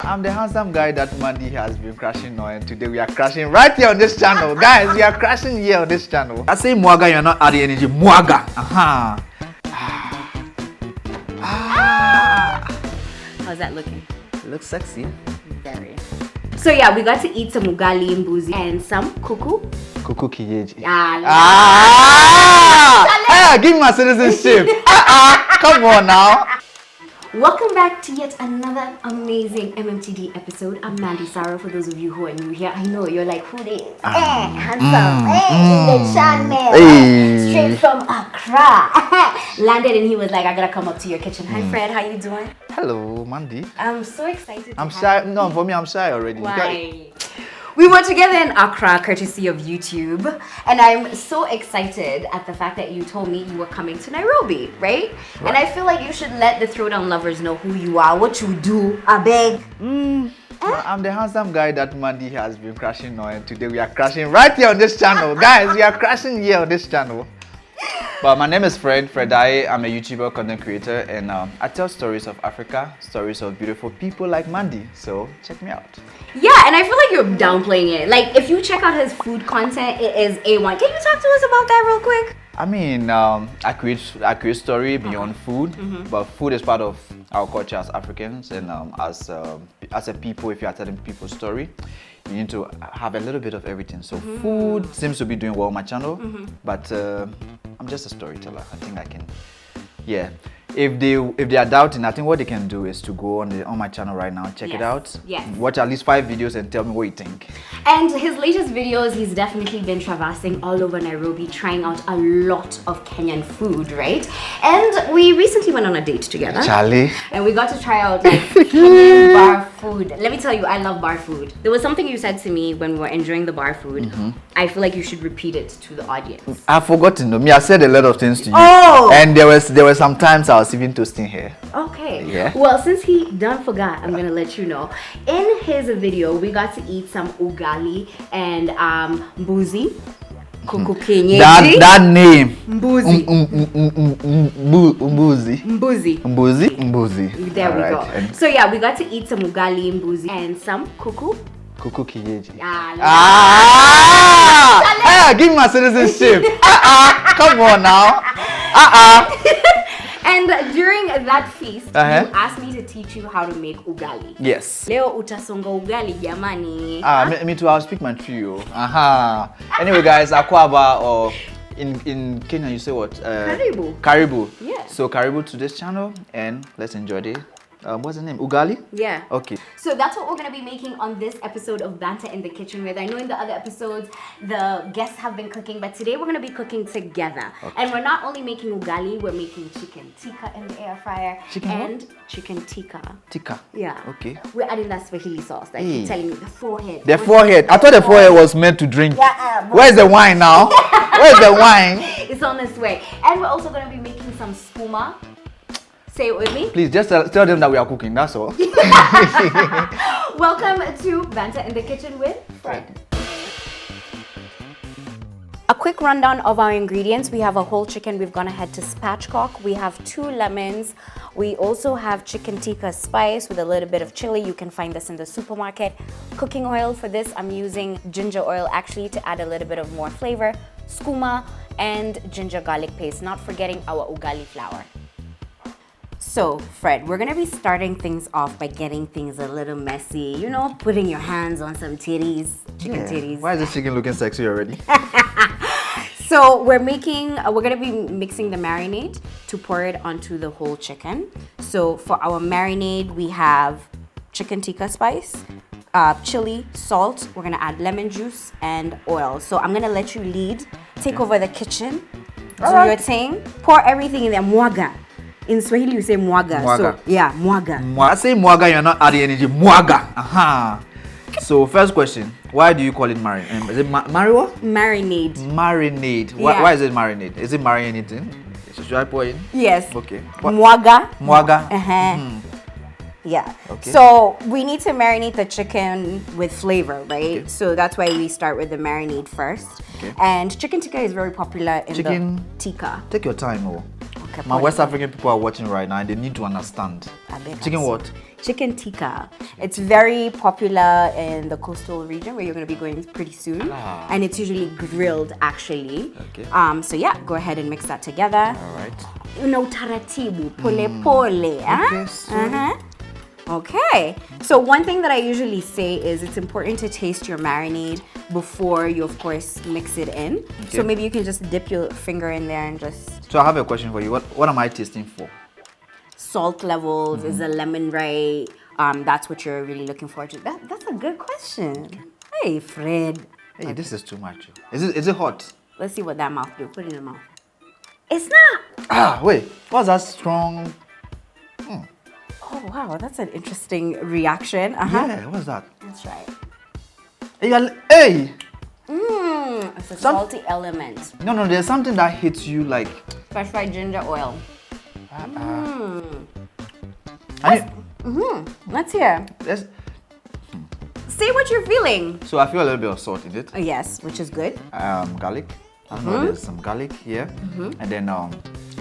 I'm the handsome guy that Mandi has been crashing on, and today we are crashing right here on this channel. Guys, we are crashing here on this channel. I say Mwaga, you're not adding energy. Mwaga! How's that looking? It looks sexy. Very. So yeah, we got to eat some ugali mbuzi and some kuku. Kuku kiyeji. Yeah. Give me my citizenship. Come on now. Welcome back to yet another amazing MMTD episode. I'm Mandi Sarro. For those of you who are new here, I know you're like, who this? Handsome, in the channel, straight from Accra. Landed and he was like, I gotta come up to your kitchen. Hi Fred, how you doing? Hello, Mandi. I'm so excited. I'm shy. No, for me, I'm shy already. Why? We were together in Accra, courtesy of YouTube, and I'm so excited at the fact that you told me you were coming to Nairobi, right? And I feel like you should let the Throwdown lovers know who you are, what you do, I beg. I'm the handsome guy that Mandi has been crashing on, and today we are crashing right here on this channel. Guys, we are crashing here on this channel. But my name is Fred. I'm a YouTuber, content creator, and I tell stories of Africa, stories of beautiful people like Mandi. So check me out. Yeah, and I feel like you're downplaying it. Like, if you check out his food content, it is A1. Can you talk to us about that real quick? I mean, I create story beyond food, but food is part of our culture as Africans, and as a people, if you are telling people's story, you need to have a little bit of everything. So food seems to be doing well on my channel, but I'm just a storyteller. I think I can, yeah. If they are doubting, I think what they can do is to go on my channel right now, check it out, watch at least 5 videos and tell me what you think. And his latest videos, he's definitely been traversing all over Nairobi, trying out a lot of Kenyan food, right? And we recently went on a date together. Charlie. And we got to try out like Kenyan bar food. Let me tell you, I love bar food. There was something you said to me when we were enjoying the bar food. I feel like you should repeat it to the audience. I've forgotten though. I said a lot of things to you. Oh! And there were some times I was even toasting here. Okay. Yeah. Well, since he done forgot, I'm gonna let you know. In his video, we got to eat some ugali and mbuzi. Kuku kienyeji. That name. Mbuzi. Mbuzi. There we go. So yeah, we got to eat some ugali, mbuzi, and some kuku. Kuku kienyeji. Give me my citizenship. Come on now. And during that feast, you asked me to teach you how to make ugali. Yes. Leo utasonga ugali jamani. Me too, I'll speak my trio. Anyway guys, akwaba, or in Kenya you say what? Karibu. Karibu. Yeah. So karibu to this channel and let's enjoy it. What's the name? Ugali? Yeah. Okay. So that's what we're going to be making on this episode of Banter in the Kitchen with. I know in the other episodes, the guests have been cooking, but today we're going to be cooking together. Okay. And we're not only making ugali, we're making chicken tikka in the air fryer. Chicken tikka. Tikka? Yeah. Okay. We're adding that Swahili sauce. That keep telling me the forehead. The forehead. I thought the forehead was meant to drink. Yeah, where's the wine now? Where's the wine? It's on its way. And we're also going to be making some skuma. Say it with me. Please, just tell them that we are cooking, that's all. Welcome to Banter in the Kitchen with Fred. A quick rundown of our ingredients. We have a whole chicken. We've gone ahead to spatchcock. We have 2 lemons. We also have chicken tikka spice with a little bit of chili. You can find this in the supermarket. Cooking oil for this, I'm using ginger oil actually to add a little bit of more flavor. Skuma and ginger garlic paste. Not forgetting our ugali flour. So, Fred, we're gonna be starting things off by getting things a little messy. You know, putting your hands on some titties, chicken titties. Why is this chicken looking sexy already? So we're gonna be mixing the marinade to pour it onto the whole chicken. So for our marinade, we have chicken tikka spice, chili, salt. We're gonna add lemon juice and oil. So I'm gonna let you lead, take over the kitchen, do your thing, pour everything in there, mwaga. In Swahili, you say mwaga. So, yeah, mwaga. I say mwaga, you're not adding energy. Mwaga. So, first question. Why do you call it marinade? Is it mariwa? Marinade. Marinade. Why is it marinade? Is it marry anything? Should I pour in? Yes. Okay. Mwaga. Yeah. Okay. So we need to marinate the chicken with flavor, right? Okay. So that's why we start with the marinade first. Okay. And chicken tikka is very popular in the tikka. Take your time, oh. Okay, my West African people are watching right now and they need to understand. Chicken what? chicken tikka. It's very popular in the coastal region where you're going to be going pretty soon. And it's usually grilled, actually. Okay. So yeah, go ahead and mix that together. All right. Taratibu, pole pole. Okay, Okay. So one thing that I usually say is it's important to taste your marinade before you, of course, mix it in. Okay. So maybe you can just dip your finger in there and just... So I have a question for you. What am I tasting for? Salt levels, is the lemon right? That's what you're really looking forward to. That's a good question. Hey, Fred. Hey, this is too much. Is it hot? Let's see what that mouth do. Put it in the mouth. It's not. Ah, wait. What's that strong? Oh, wow. That's an interesting reaction. Yeah, what's that? Let's try it. Hey! It's a salty element. No, there's something that hits you like... Fresh fried ginger oil. Let's hear. Say what you're feeling. So I feel a little bit of salt in it. Yes, which is good. Garlic. I know there's some garlic here. And then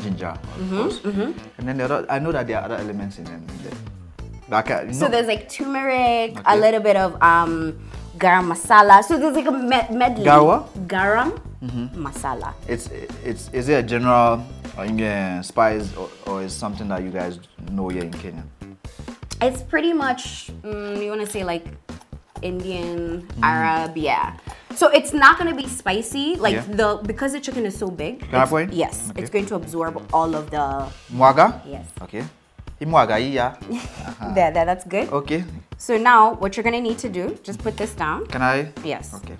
ginger, of course. And then I know that there are other elements in there. So there's like turmeric, a little bit of garam masala. So there's like a medley. Garam masala. Is it a general spice or is something that you guys know here in Kenya? It's pretty much, you want to say like Indian, Arab, yeah. So it's not going to be spicy, like because the chicken is so big. Can I point? Yes, it's going to absorb all of the... Mwaga? Yes. Okay. Mwaga, yeah. There, that's good. Okay. So now what you're going to need to do, just put this down. Can I? Yes. Okay.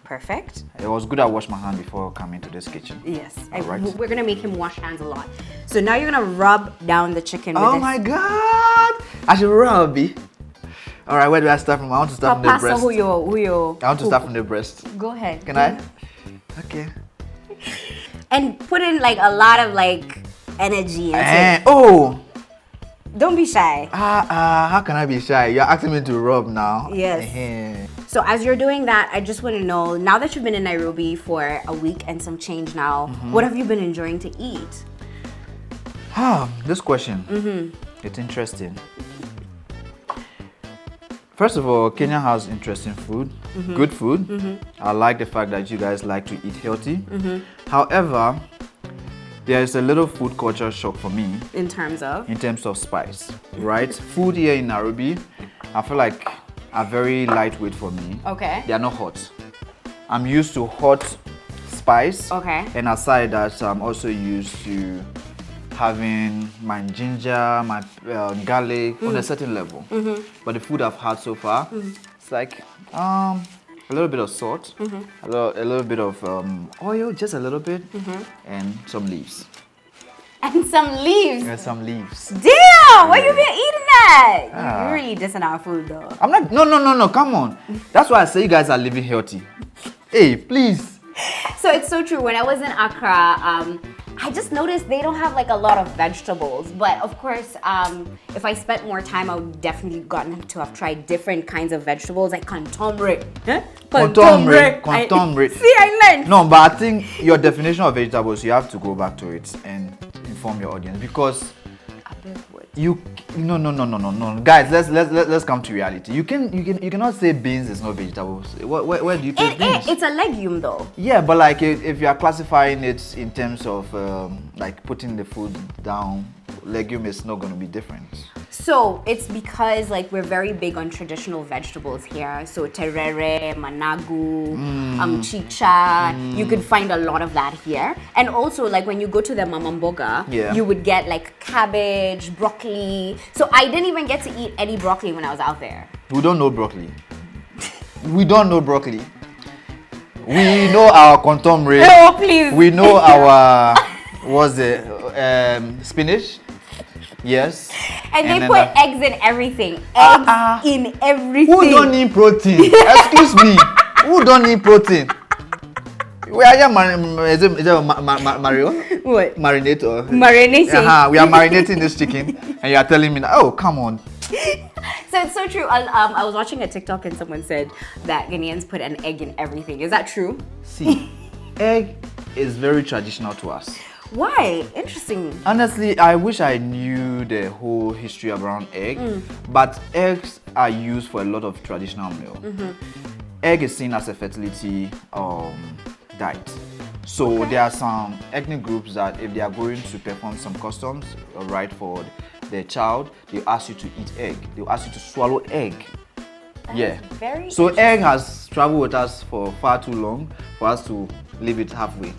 Perfect. It was good I washed my hand before coming to this kitchen. Yes. Right. We're going to make him wash hands a lot. So now you're going to rub down the chicken with Oh this. my God! I should rub it. All right, where do I start from? I want to start from the breast. I want to start from the breast. Go ahead. Can I? Okay. And put in like a lot of like energy into it. Oh! Don't be shy. How can I be shy? You're asking me to rub now. Yes. So as you're doing that, I just want to know, now that you've been in Nairobi for a week and some change now, what have you been enjoying to eat? This question, it's interesting. First of all, Kenya has interesting food, good food. I like the fact that you guys like to eat healthy. However, there is a little food culture shock for me. In terms of spice, right? Food here in Nairobi, I feel like are very lightweight for me. Okay. They are not hot. I'm used to hot spice. Okay. And aside that, I'm also used to having my ginger, my garlic on a certain level. But the food I've had so far, it's like a little bit of salt, a little bit of oil, just a little bit, and some leaves. And some leaves. And some leaves. Damn! Why you been eating that? You're really dissing our food though. I'm not. No. Come on. That's why I say you guys are living healthy. Hey, please. So it's so true. When I was in Accra, I just noticed they don't have like a lot of vegetables. But of course, if I spent more time, I would definitely gotten to have tried different kinds of vegetables like contomere. Contomere. See, I learned. No, but I think your definition of vegetables, you have to go back to it and inform your audience because no. Guys, let's come to reality. You cannot say beans is not vegetables. Where do you put beans? It's a legume though. Yeah, but like if you are classifying it in terms of like putting the food down, legume is not going to be different. So it's because like we're very big on traditional vegetables here. So terere, managu, chicha. You could find a lot of that here. And also like when you go to the mamamboga, you would get like cabbage, broccoli. So I didn't even get to eat any broccoli when I was out there. We don't know broccoli. We don't know broccoli. We know our contomere. Oh, please. We know our spinach. Yes. And they put eggs in everything. Eggs in everything. Who don't need protein? Excuse me. Who don't need protein? We are Mario? What? Marinate or? Marinating. We are marinating this chicken and you are telling me, oh, come on. So it's so true. I was watching a TikTok and someone said that Ghanaians put an egg in everything. Is that true? See, egg is very traditional to us. Why? Interesting. Honestly, I wish I knew the whole history around egg, but eggs are used for a lot of traditional meal. Egg is seen as a fertility diet. So there are some ethnic groups that if they are going to perform some customs, right, for their child, they ask you to eat egg. They ask you to swallow egg. Very so egg has traveled with us for far too long for us to leave it halfway.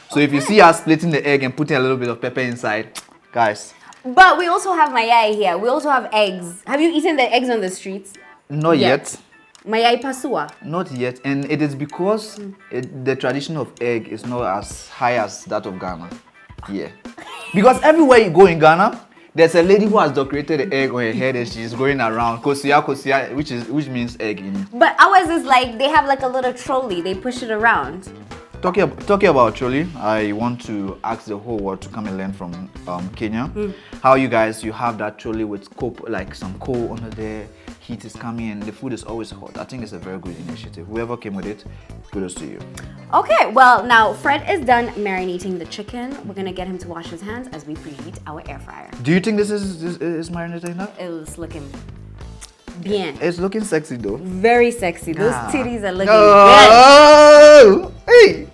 So if you see us splitting the egg and putting a little bit of pepper inside, guys. But we also have mayai here. We also have eggs. Have you eaten the eggs on the streets? Not yet. Mayai pasua? Not yet. And it is because the tradition of egg is not as high as that of Ghana. Yeah. Because everywhere you go in Ghana, there's a lady who has decorated the egg on her head and she's going around kosia, which means egg in. But ours is like they have like a little trolley. They push it around. Talking about trolley, I want to ask the whole world to come and learn from Kenya. How you guys, you have that trolley with like some coal under there, heat is coming and the food is always hot. I think it's a very good initiative. Whoever came with it, kudos to you. Okay, well now Fred is done marinating the chicken. We're gonna get him to wash his hands as we preheat our air fryer. Do you think this is marinated enough? It's looking bien. It's looking sexy though. Very sexy. Those titties are looking good. Hey.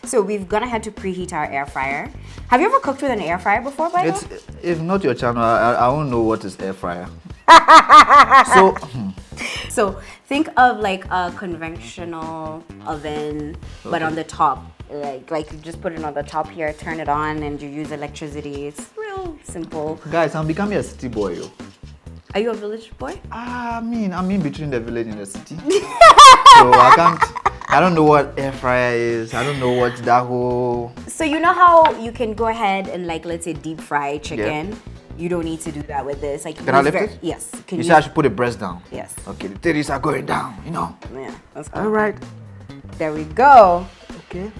So we've gone ahead to preheat our air fryer. Have you ever cooked with an air fryer before, by the way? If not your channel, I won't know what is air fryer. So think of like a conventional oven, but on the top. Like you just put it on the top here, turn it on, and you use electricity. It's real simple. Guys, I'm becoming a city boy. Yo. Are you a village boy? I'm in between the village and the city. So I don't know what air fryer is. I don't know what that whole... So you know how you can go ahead and like, let's say deep fry chicken? Yeah. You don't need to do that with this. Like, can I lift it? Yes. You say I should put the breast down? Yes. Okay, the titties are going down, you know. Yeah, that's cool. All right. There we go. Okay.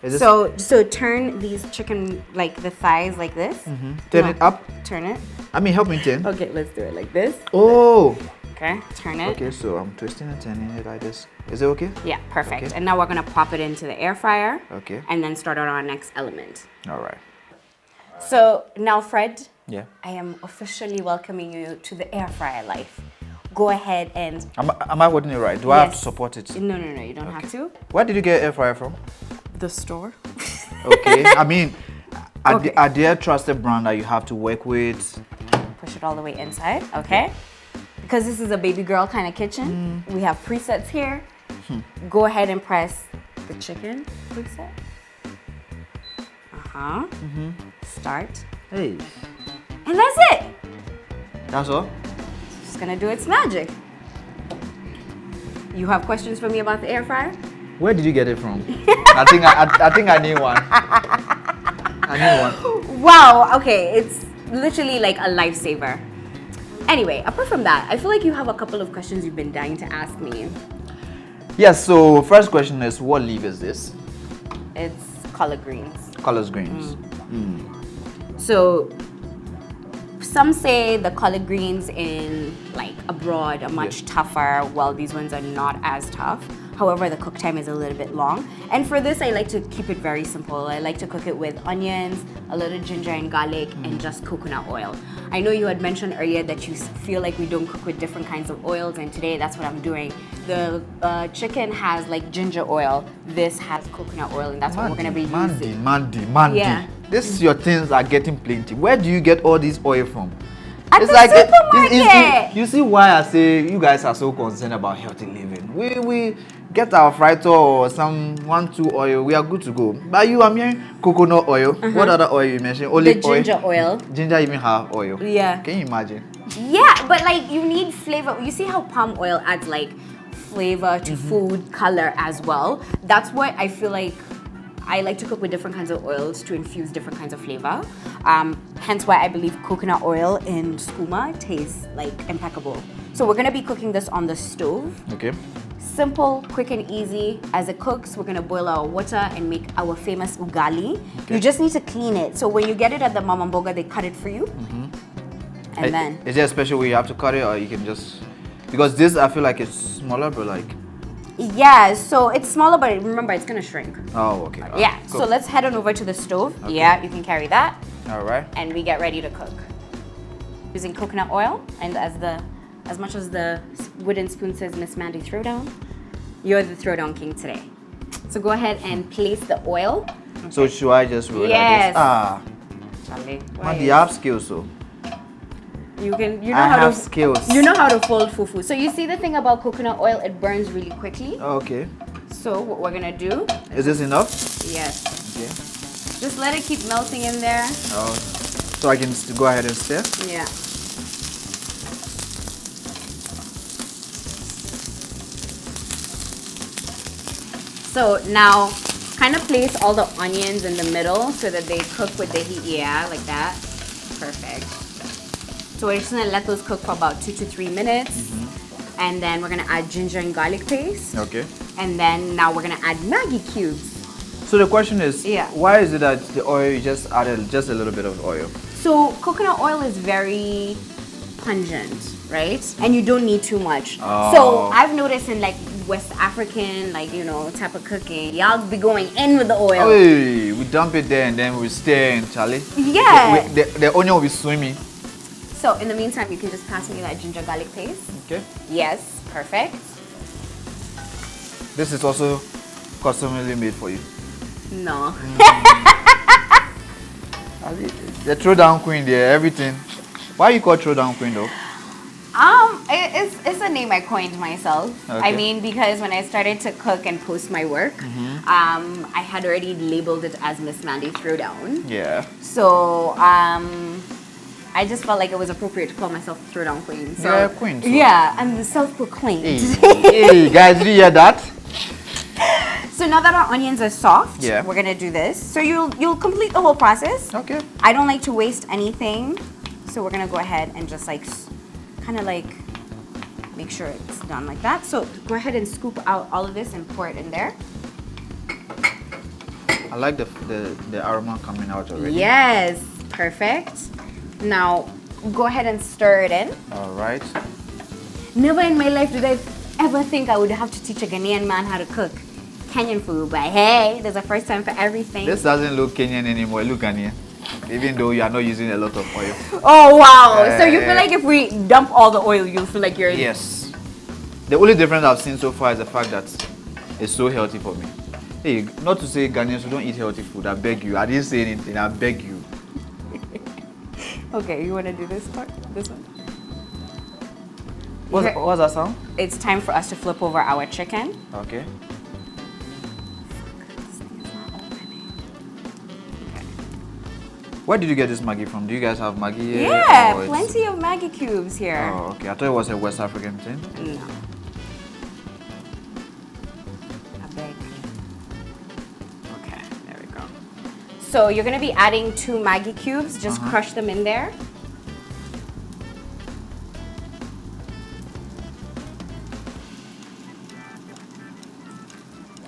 So turn these chicken, like the thighs like this. Turn it up. Turn it. I mean, help me turn. Okay, let's do it like this. Oh. Okay, turn it. Okay, so I'm twisting and turning it like this. Is it okay? Yeah, perfect. Okay. And now we're gonna pop it into the air fryer. Okay. And then start on our next element. All right. So now, Fred. Yeah. I am officially welcoming you to the air fryer life. Go ahead and... Am I holding it right? Do I have to support it? No, you don't have to. Where did you get air fryer from? The store. Okay, I mean, are there a trusted brand that you have to work with? Push it all the way inside, okay? Because this is a baby girl kind of kitchen, we have presets here. Go ahead and press the chicken preset. Start. Hey. And that's it. That's all? It's just gonna do its magic. You have questions for me about the air fryer? Where did you get it from? I think I need one. I need one. Wow, okay, it's literally like a lifesaver. Anyway, apart from that, I feel like you have a couple of questions you've been dying to ask me. Yes, so first question is, what leaf is this? It's collard greens. Collard greens. So some say the collard greens in like abroad are much tougher, while these ones are not as tough. However, the cook time is a little bit long. And for this, I like to keep it very simple. I like to cook it with onions, a little ginger and garlic, and just coconut oil. I know you had mentioned earlier that you feel like we don't cook with different kinds of oils, and today that's what I'm doing. The chicken has like ginger oil. This has coconut oil, and that's what we're gonna be using. Mandi. Yeah. Your things are getting plenty. Where do you get all this oil from? At the supermarket. You see why I say you guys are so concerned about healthy living. We get our frito or some 1-2 oil, we are good to go. But you are hearing coconut oil. What other oil you mentioned? Olive oil. The ginger oil. Ginger even have oil. Yeah. Can you imagine? Yeah, but like you need flavor. You see how palm oil adds like flavor to food, color as well. That's what I feel like. I like to cook with different kinds of oils to infuse different kinds of flavor. Hence why I believe coconut oil and skuma tastes like impeccable. So we're gonna be cooking this on the stove. Okay. Simple, quick and easy. As it cooks, we're gonna boil our water and make our famous ugali. Okay. You just need to clean it. So when you get it at the mama mboga, they cut it for you. And then... Is there a special way you have to cut it, or you can just... Because this, I feel like it's smaller, but like... Yeah, so it's smaller, but remember, it's gonna shrink. Oh, okay. Yeah, Cool. so let's head on over to the stove. Okay. Yeah, you can carry that. All right. And we get ready to cook. Using coconut oil, and as much as the wooden spoon says, Miss Mandi, throw down, you're the throwdown king today. So go ahead and place the oil. Okay. So should I just roll Yes. like this? Charlie, Mandi, you have skills, so. you know I how have to skills. You know how to fold fufu. So you see the thing about coconut oil, it burns really quickly. Okay. So what we're gonna do? Is this enough? Yes. Okay. Just let it keep melting in there. Oh, so I can go ahead and stir? Yeah. So now, kind of place all the onions in the middle so that they cook with the heat. Yeah, like that. Perfect. So we're just gonna let those cook for about 2 to 3 minutes. And then we're gonna add ginger and garlic paste. Okay. And then now we're gonna add Maggi cubes. So the question is, Yeah. why is it that the oil, you just added just a little bit of oil? So coconut oil is very pungent, right? And you don't need too much. Oh. So I've noticed in like West African, like, you know, type of cooking, y'all be going in with the oil. Hey, we dump it there and then we stir in, Charlie. Yeah. The onion will be swimming. So in the meantime, you can just pass me that ginger garlic paste. Okay. Yes, perfect. This is also customly made for you. No. The throwdown queen there, everything. Why you call throwdown queen though? It's a name I coined myself. Okay. I mean, because when I started to cook and post my work, I had already labeled it as Miss Mandi Throwdown. Yeah. So I just felt like it was appropriate to call myself Throwdown Queen. So, Yeah, queen, so. Yeah, I'm the self-proclaimed. Hey, guys, did you hear that? So now that our onions are soft, Yeah. we're gonna do this. So you'll complete the whole process. Okay. I don't like to waste anything, so we're gonna go ahead and just like kind of like make sure it's done like that. So go ahead and scoop out all of this and pour it in there. I like the aroma coming out already. Yes, perfect. Now go ahead and stir it in. All right. Never in my life did I ever think I would have to teach a Ghanaian man how to cook Kenyan food, but hey, there's a first time for everything. This doesn't look Kenyan anymore. It looks Ghanaian. Even though you are not using a lot of oil. Oh wow! So you feel like if we dump all the oil, you'll feel like you're... Yes. The only difference I've seen so far is the fact that it's so healthy for me. Hey, not to say Ghanaians who don't eat healthy food, I beg you. I didn't say anything, I beg you. Okay, you want to do this part? This one? What's that sound? It's time for us to flip over our chicken. Okay. Where did you get this Maggi from? Do you guys have Maggi here? Yeah, or it's- plenty of Maggi cubes here. Oh, okay. I thought it was a West African thing. No. I beg. Okay, there we go. So you're gonna be adding 2 Maggi cubes. Just crush them in there.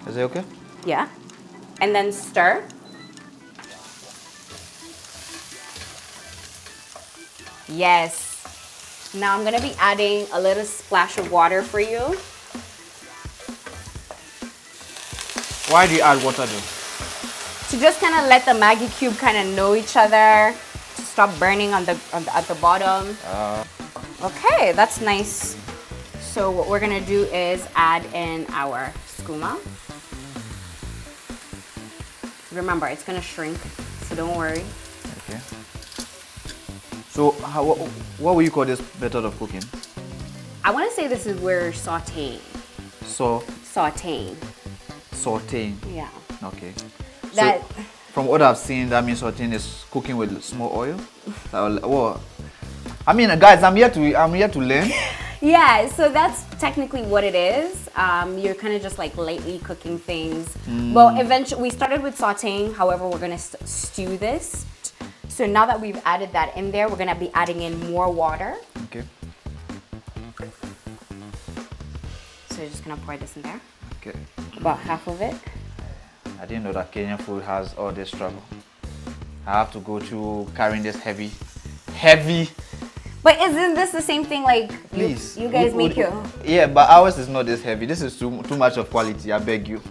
Is it okay? Yeah. And then stir. Yes. Now I'm gonna be adding a little splash of water for you. Why do you add water though? To just kind of let the Maggi cube kind of know each other, to stop burning at the bottom. Okay, that's nice. So what we're gonna do is add in our skuma. Remember, it's gonna shrink, so don't worry. Okay. So, what would you call this method of cooking? I want to say this is where sauteing. So, Sauteing. sauteing. Yeah. Okay. That. So, from what I've seen, that means sauteing is cooking with small oil. Well, I mean, guys, I'm here to learn. Yeah, so that's technically what it is. You're kind of just like lightly cooking things. But eventually, we started with sauteing. However, we're gonna stew this. So now that we've added that in there, we're gonna be adding in more water. Okay. So you're just gonna pour this in there. Okay. About half of it. I didn't know that Kenyan food has all this trouble. I have to go through carrying this heavy But isn't this the same thing like Please. you guys make your... Yeah, but ours is not this heavy. This is too much of quality, I beg you.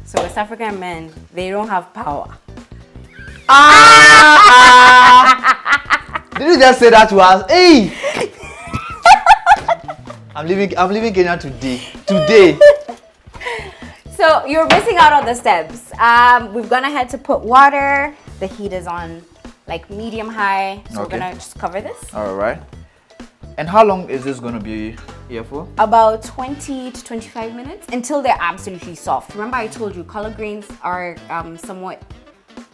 So West African men, they don't have power. Did you just say that to us? Hey! I'm leaving Kenya today. So you're missing out on the steps. We've gone ahead to put water. The heat is on like medium high. So Okay. we're gonna just cover this. All right. And how long is this gonna be here for? About 20 to 25 minutes until they're absolutely soft. Remember I told you collard greens are somewhat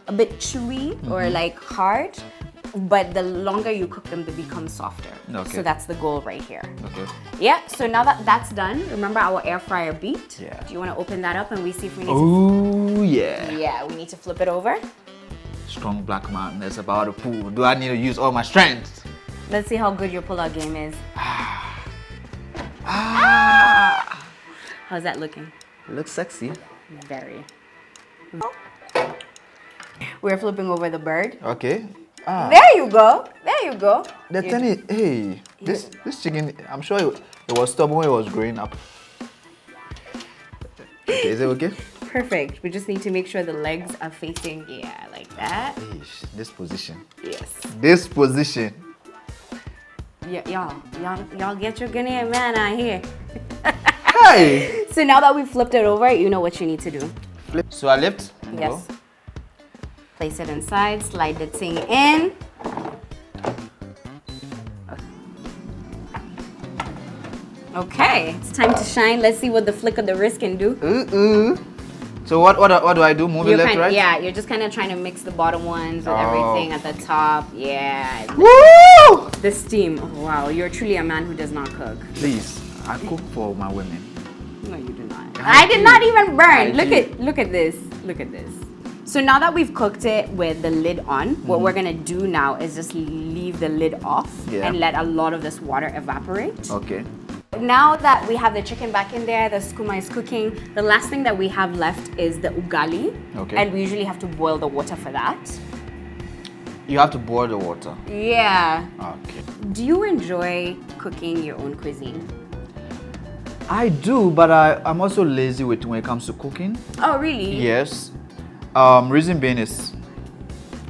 a bit chewy or like hard, but the longer you cook them, they become softer. Okay. So that's the goal right here. Okay. Yeah, so now that that's done, remember our air fryer beat? Yeah. Do you want to open that up and we see if we need Oh yeah. to... Yeah, we need to flip it over. Strong black man that's about to pull. Do I need to use all my strength? Let's see how good your pull-out game is. How's that looking? Looks sexy. Very. We're flipping over the bird. Okay. There you go. There you go. The thing is, hey, this chicken, I'm sure it was stubborn when it was growing up. Okay, is it okay? Perfect. We just need to make sure the legs are facing, yeah, like that. Eesh, this position. Yes. This position. Y'all get your Ghanian man out here. Hey! So now that we've flipped it over, you know what you need to do. Flip. So I lift? Yes. Place it inside, slide the thing in. Okay, it's time to shine. Let's see what the flick of the wrist can do. So what do I do? Move it left, right? Yeah, you're just kind of trying to mix the bottom ones with everything at the top. Yeah. Woo! The steam. Oh, wow, you're truly a man who does not cook. Please, I cook for my women. No, you do not. I did not even burn. Look do. at this. Look at this. So now that we've cooked it with the lid on, what we're gonna do now is just leave the lid off and let a lot of this water evaporate. Okay. Now that we have the chicken back in there, the skuma is cooking, the last thing that we have left is the ugali. Okay. And we usually have to boil the water for that. You have to boil the water. Yeah. Okay. Do you enjoy cooking your own cuisine? I do, but I'm also lazy when it comes to cooking. Oh, really? Yes. Reason being is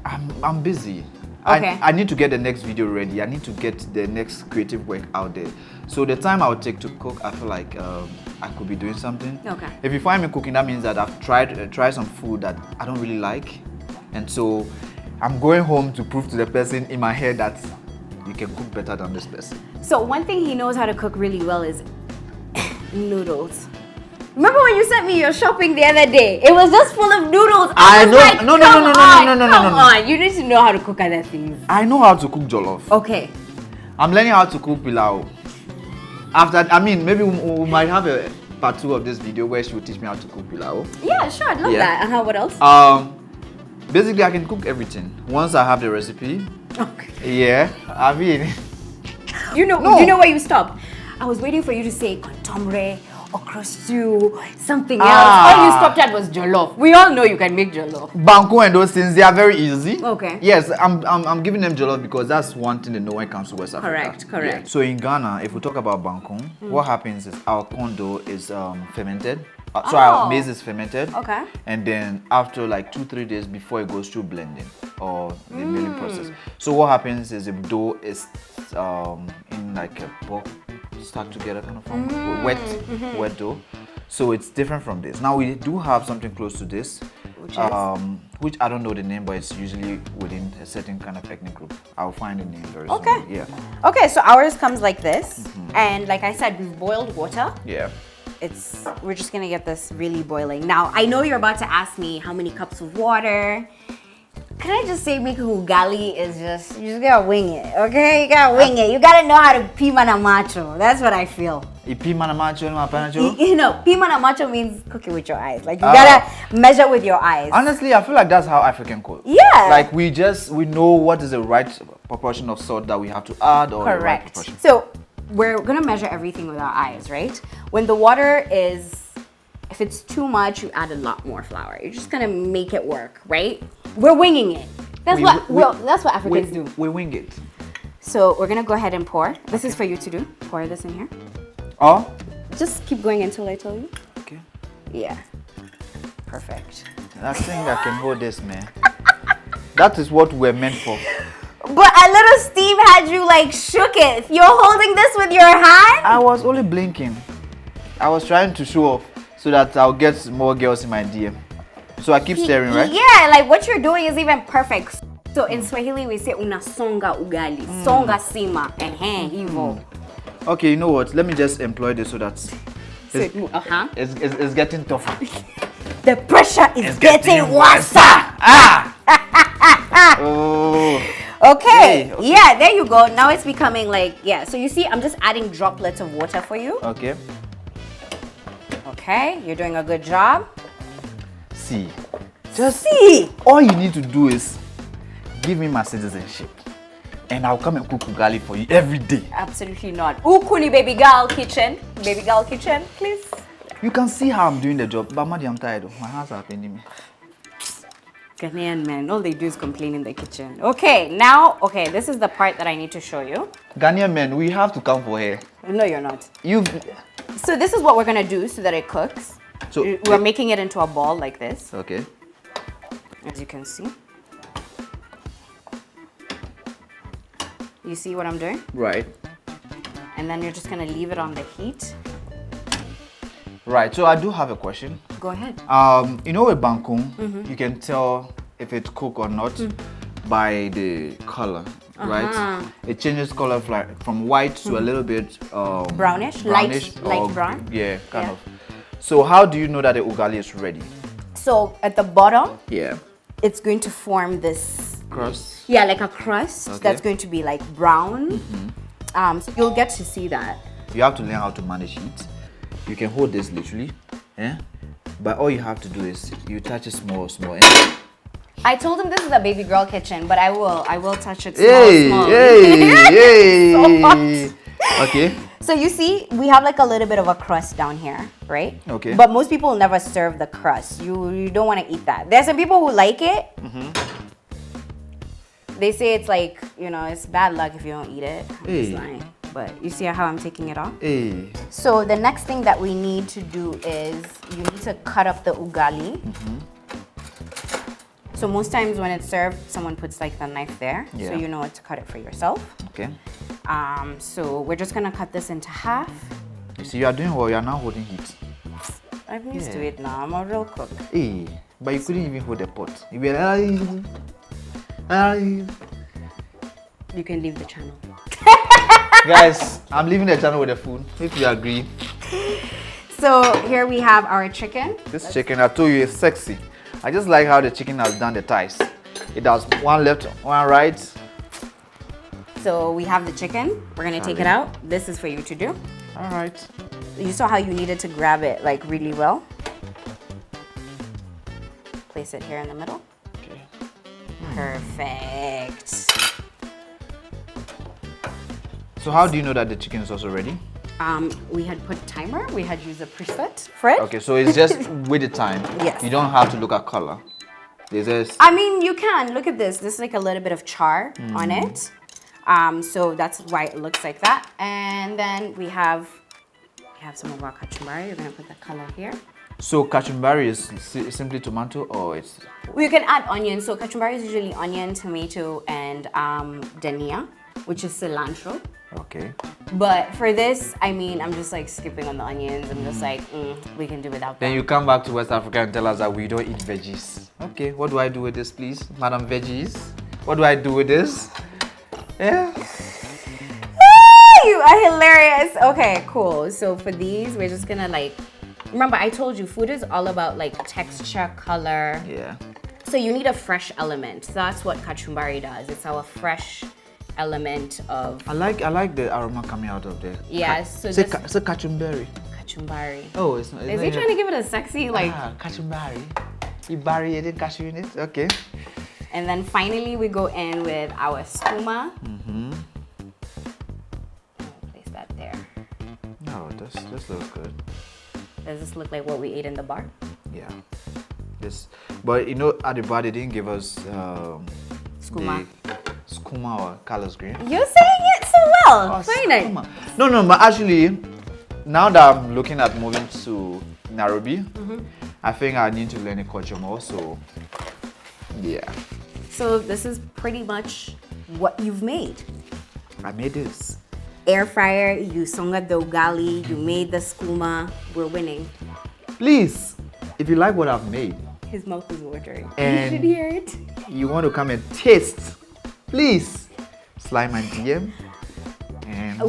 I'm busy. Okay. I need to get the next video ready. I need to get the next creative work out there. So the time I would take to cook, I feel like I could be doing something. Okay. If you find me cooking, that means that I've tried some food that I don't really like, and so I'm going home to prove to the person in my head that you can cook better than this person. So one thing he knows how to cook really well is noodles. Remember when you sent me your shopping the other day? It was just full of noodles. I know. Like, No. Come on. You need to know how to cook other things. I know how to cook jollof. Okay. I'm learning how to cook pilau. After, I mean, maybe we might have a part 2 of this video where she will teach me how to cook pilau. Yeah, sure. I'd love that. What else? Basically, I can cook everything once I have the recipe. Okay. Yeah, I mean. You know where you stopped? I was waiting for you to say contomere, okra stew, something else. All you stopped at was jollof. We all know you can make jollof. Banku and those things, they are very easy. Okay. Yes, I'm giving them jollof because that's one thing they know when it comes to West Africa. Correct. Yeah. So in Ghana, if we talk about banku, what happens is our corn dough is fermented. So our maize is fermented. Okay. And then after like 2-3 days before it goes through blending or the milling process. So what happens is the dough is in like a bulk stuck together kind of form, wet dough. So it's different from this. Now we do have something close to this, which I don't know the name, but it's usually within a certain kind of ethnic group. I'll find the name very soon. Okay. Yeah. Okay, so ours comes like this, and like I said, we've boiled water. Yeah. We're just gonna get this really boiling. Now, I know you're about to ask me how many cups of water. Can I just say making ugali is you just gotta wing it, okay? You gotta wing it. You gotta know how to pima na macho. That's what I feel. Pima na macho na panacho? You know, pima na macho means cooking with your eyes. Like you gotta measure with your eyes. Honestly, I feel like that's how African cook. Yeah. Like we know what is the right proportion of salt that we have to add or the right proportion. So we're gonna measure everything with our eyes, right? When the water if it's too much, you add a lot more flour. You're just gonna make it work, right? We're winging it. That's what Africans do. We wing it. So we're gonna go ahead and pour. This is for you to do. Pour this in here. Oh? Just keep going until I tell you. Okay. Yeah. Perfect. I think I can hold this, man. That is what we're meant for. But a little steam had you like shook it. You're holding this with your hand? I was only blinking. I was trying to show off so that I'll get more girls in my DM. So I keep staring, right? Yeah, like what you're doing is even perfect. So in Swahili we say unasonga ugali, songa sima, hivo. Okay, you know what? Let me just employ this so that it's getting tougher. The pressure is getting worse. Oh. Okay. Yeah, there you go. Now it's becoming like, yeah. So you see, I'm just adding droplets of water for you. Okay. Okay, you're doing a good job. See. All you need to do is give me my citizenship. And I'll come and cook ugali for you every day. Absolutely not. Ukuni baby girl kitchen. Baby girl kitchen, please. You can see how I'm doing the job. But Mandi, I'm tired. My hands are paining me. Ghanaian men, all they do is complain in the kitchen. Okay, now, this is the part that I need to show you. Ghanaian men, we have to come for hair. No, you're not. So this is what we're gonna do so that it cooks. So we're making it into a ball like this. Okay. As you can see. You see what I'm doing? Right. And then you're just gonna leave it on the heat. Right, so I do have a question. Go ahead. You know with bangkong, you can tell if it's cooked or not by the color, right? It changes color from white to a little bit brownish, light brown. Yeah, kind of. So how do you know that the ugali is ready? So at the bottom, it's going to form this crust. Yeah, like a crust that's going to be like brown. So you'll get to see that. You have to learn how to manage heat. You can hold this literally, but all you have to do is you touch it small. I told him this is a baby girl kitchen, but I will touch it small. Hey. Okay. So you see, we have like a little bit of a crust down here, right? Okay. But most people never serve the crust. You don't want to eat that. There's some people who like it. They say it's like, it's bad luck if you don't eat it. I'm just lying. But you see how I'm taking it off? So the next thing that we need to do is you need to cut up the ugali. So most times when it's served, someone puts like the knife there, so you know what to cut it for yourself. Okay. So we're just gonna cut this into half. You see, you are doing well. You are now holding heat. I'm used to it now. I'm a real cook. But you couldn't even hold the pot. You were You can leave the channel. Guys, I'm leaving the channel with the food, if you agree. So here we have our chicken. This chicken, I told you, is sexy. I just like how the chicken has done the thighs. It has one left, one right. So we have the chicken. We're gonna take it out. This is for you to do. All right. You saw how you needed to grab it like really well. Place it here in the middle. Okay. Perfect. So how do you know that the chicken is also ready? We had put timer. We had used a preset for it. Okay, so it's just with the time. Yes. You don't have to look at color. I mean, you can look at this. There's like a little bit of char on it. So that's why it looks like that. And then we have some of our kachumbari. You're gonna put the color here. So kachumbari is simply tomato, or it's? You can add onion. So kachumbari is usually onion, tomato, and dania, which is cilantro. Okay. But for this, I mean, I'm just like skipping on the onions. I'm just like, we can do without that. Then you come back to West Africa and tell us that we don't eat veggies. Okay, what do I do with this, please? Madam Veggies? What do I do with this? Yeah. You are hilarious. Okay, cool. So for these, we're just gonna remember I told you food is all about like texture, color. Yeah. So you need a fresh element. So that's what kachumbari does. It's our fresh element of. I like the aroma coming out of there. Yes. So say kachumbari. Kachumbari. Oh, it's not. Is he trying to give it a sexy kachumbari? You bury it in cashew in it. Okay. And then finally we go in with our skuma. Place that there. No, this looks good. Does this look like what we ate in the bar? Yeah. But at the bar they didn't give us skuma. skuma or colors green. You're saying it so well. Oh, Very nice. skuma. No, but actually, now that I'm looking at moving to Nairobi, I think I need to learn the culture more. So, yeah. So this is pretty much what you've made. I made this. Air fryer, you sunga the ugali, you made the skuma. We're winning. Please, if you like what I've made, His mouth is watering. And- You should hear it. you want to come and taste, please slide my DM. And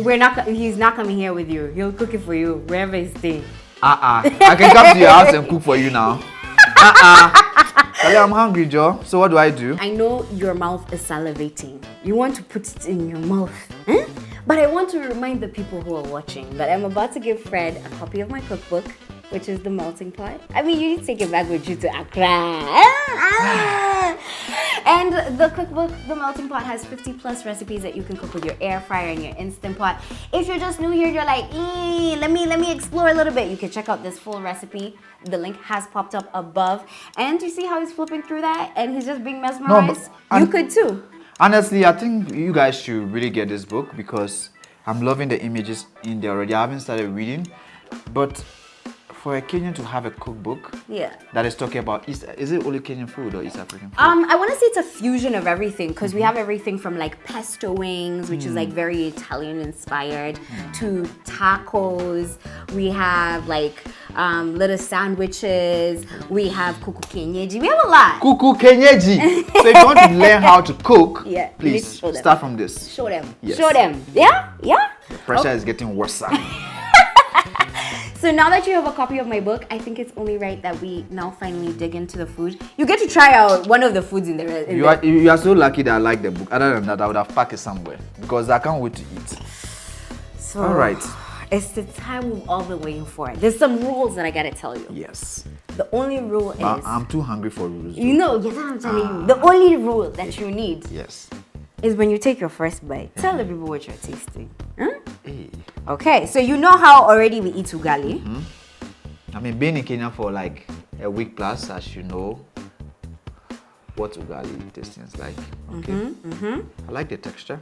He's not coming here with you. He'll cook it for you wherever he's staying. I can come to your house and cook for you now. Charlie, I'm hungry, Joe. So what do I do? I know your mouth is salivating. You want to put it in your mouth. Huh? But I want to remind the people who are watching that I'm about to give Fred a copy of my cookbook, which is the melting pot. I mean, you need to take it back with you to Accra. And the cookbook, the melting pot, has 50 plus recipes that you can cook with your air fryer and your instant pot. If you're just new here, you're like, let me explore a little bit. You can check out this full recipe. The link has popped up above. And you see how he's flipping through that and he's just being mesmerized? You could too. Honestly, I think you guys should really get this book because I'm loving the images in there already. I haven't started reading, but for a Kenyan to have a cookbook that is talking about is it only Kenyan food or East African food? I want to say it's a fusion of everything because we have everything from like pesto wings, which is like very Italian inspired, to tacos. We have like little sandwiches. We have kuku kenyeji. We have a lot. Kuku kenyeji. So if you want to learn how to cook, you need to please show them. start from this. Show them. Yes. Show them. Yeah? The pressure is getting worse. So now that you have a copy of my book, I think it's only right that we now finally dig into the food. You get to try out one of the foods in there. You are so lucky that I like the book. Other than that, I would have packed it somewhere because I can't wait to eat. So, all right. It's the time we've all been waiting for. There's some rules that I gotta tell you. Yes. The only rule is... I'm too hungry for rules. You know, yes, I'm telling you. The only rule that you need is when you take your first bite, tell the people what you're tasting. Huh? Hey. Okay, so you know how already we eat ugali. I mean, being in Kenya for like a week plus, as you know, what ugali tasting is like. Okay. I like the texture.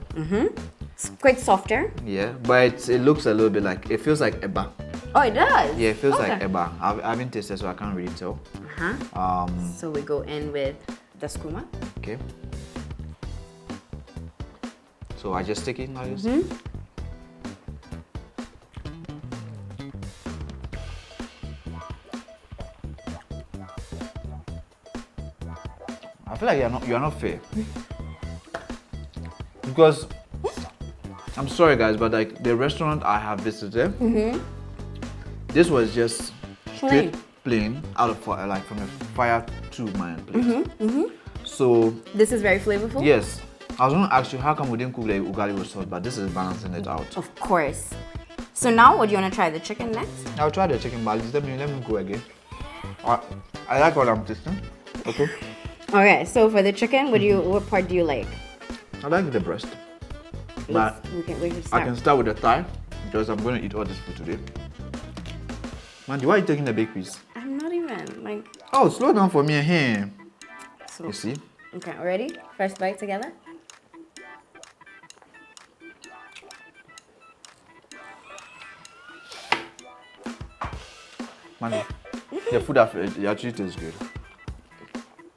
It's quite softer. Yeah, but it looks a little bit like, it feels like eba. Oh, it does? Yeah, it feels like eba. I haven't tasted, so I can't really tell. So we go in with the skuma. Okay. So I just stick it now, you I feel like you're not fair. Because I'm sorry guys, but like the restaurant I have visited, this was just straight plain out of fire, like from a fire to my place. So this is very flavorful. Yes. I was going to ask you how come we didn't cook the ugali with salt, but this is balancing it out. Of course. So now, what do you want to try? The chicken next? I'll try the chicken, but let me go again. I like what I'm tasting. Okay. Okay. So for the chicken, what part do you like? I like the breast. But we can start. I can start with the thigh because I'm going to eat all this food today. Mandi, why are you taking the big piece? I'm not even like. Oh, slow down for me here. So, you see? Okay, ready? First bite together. Mandi, your food actually tastes good.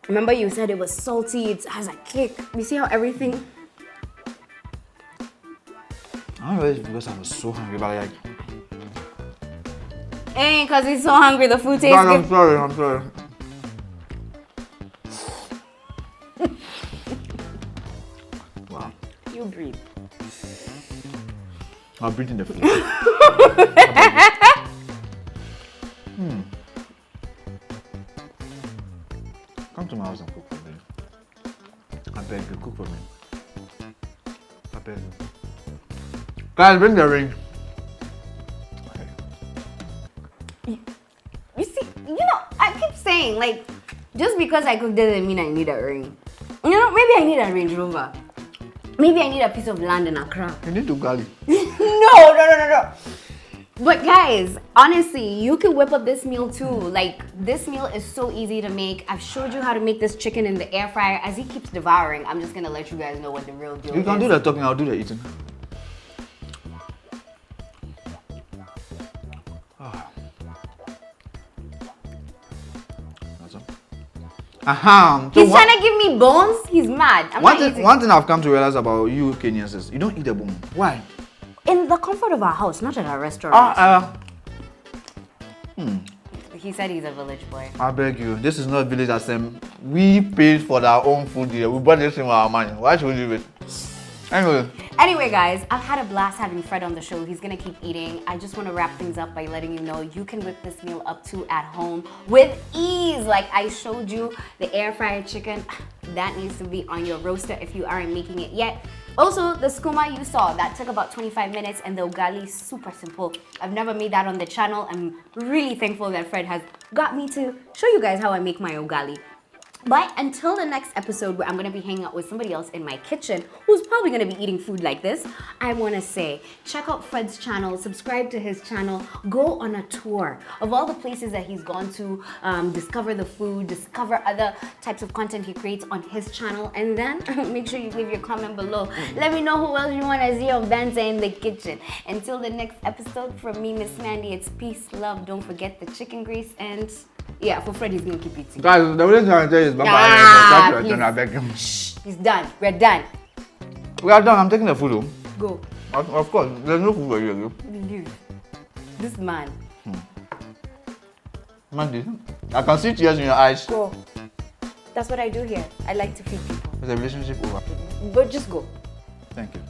Remember you said it was salty, it has a kick. You see how everything... I don't know if it's because I was so hungry, but like... Ain't because he's so hungry, the food tastes good. I'm sorry. Wow. You breathe. I'm breathing the food. Come to my house and cook for me. I beg you, cook for me. I beg you. Guys, bring the ring. You see, I keep saying, like, just because I cook doesn't mean I need a ring. Maybe I need a Range Rover. Maybe I need a piece of land in Accra. You need ugali. No. But guys, honestly, you can whip up this meal too. Like, this meal is so easy to make. I've showed you how to make this chicken in the air fryer. As he keeps devouring, I'm just gonna let you guys know what the real deal is. You can do the talking, I'll do the eating. So He's trying to give me bones. He's mad. One thing I've come to realize about you Kenyans is you don't eat the bone. Why? In the comfort of our house, not at our restaurant. He said he's a village boy. I beg you, this is not village assembly. We paid for our own food here. We bought this with our money. Why should we do it? Anyway, guys, I've had a blast having Fred on the show. He's gonna keep eating. I just want to wrap things up by letting you know you can whip this meal up too at home with ease. Like I showed you, the air fried chicken, that needs to be on your roaster if you aren't making it yet. Also, the skuma you saw, that took about 25 minutes, and the ugali, super simple. I've never made that on the channel. I'm really thankful that Fred has got me to show you guys how I make my ugali. But until the next episode where I'm going to be hanging out with somebody else in my kitchen who's probably going to be eating food like this, I want to say, check out Fred's channel, subscribe to his channel, go on a tour of all the places that he's gone to, discover the food, discover other types of content he creates on his channel, and then make sure you leave your comment below. Let me know who else you want to see on Banter in the kitchen. Until the next episode, from me, Miss Mandi, it's peace, love, don't forget the chicken grease, and yeah, for Fred, he's going to keep eating. Guys, the only thing I tell you is bye-bye. I beg him. Shh, he's done. We're done. We are done. I'm taking the food home. Go. Of course, there's no food for you. Leave. This man. Mandi, I can see tears in your eyes. Go. That's what I do here. I like to feed people. Is the relationship over? But just go. Thank you.